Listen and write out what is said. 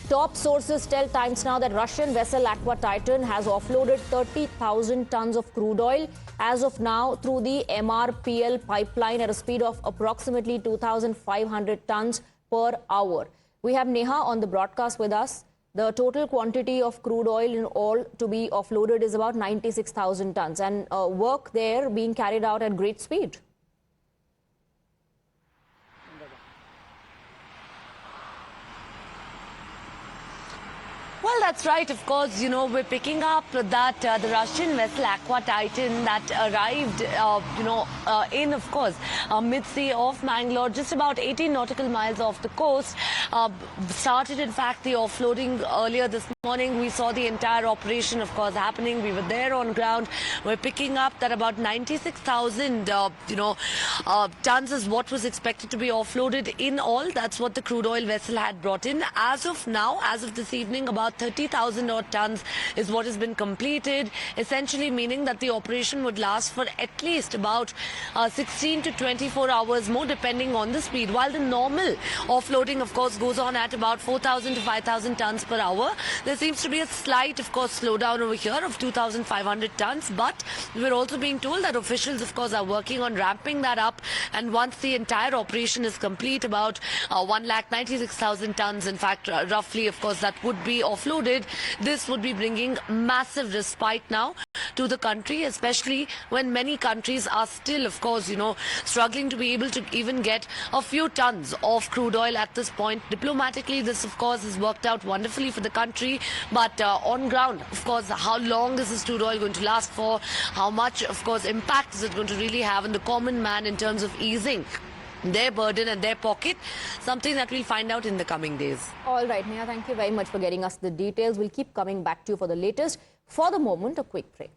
Top sources tell Times Now that Russian vessel Aqua Titan has offloaded 30,000 tons of crude oil as of now through the MRPL pipeline at a speed of approximately 2,500 tons per hour. We have Neha on the broadcast with us. The total quantity of crude oil in all to be offloaded is about 96,000 tons, and work there being carried out at great speed. Well, that's right. Of course, we're picking up that the Russian vessel Aqua Titan that arrived, in, of course, mid-sea of Mangalore, just about 18 nautical miles off the coast. Started, in fact, the offloading earlier this morning. We saw the entire operation, of course, happening. We were there on ground. We're picking up that about 96,000, tons is what was expected to be offloaded in all. That's what the crude oil vessel had brought in. As of now, as of this evening, about 30,000 odd tons is what has been completed, essentially meaning that the operation would last for at least about 16 to 24 hours more, depending on the speed. While the normal offloading, of course, goes on at about 4,000 to 5,000 tons per hour, there seems to be a slight, of course, slowdown over here of 2,500 tons. But we're also being told that officials, of course, are working on ramping that up. And once the entire operation is complete, about 196,000 tons, in fact, roughly, of course, that would be offloaded. This would be bringing massive respite now to the country, especially when many countries are still, of course, struggling to be able to even get a few tons of crude oil at this point. Diplomatically, this, of course, has worked out wonderfully for the country. But on ground, of course, how long is this crude oil going to last for? How much, of course, impact is it going to really have on the common man in terms of easing their burden and their pocket? Something that we'll find out in the coming days. All right, Neha, thank you very much for getting us the details. We'll keep coming back to you for the latest. For the moment, a quick break.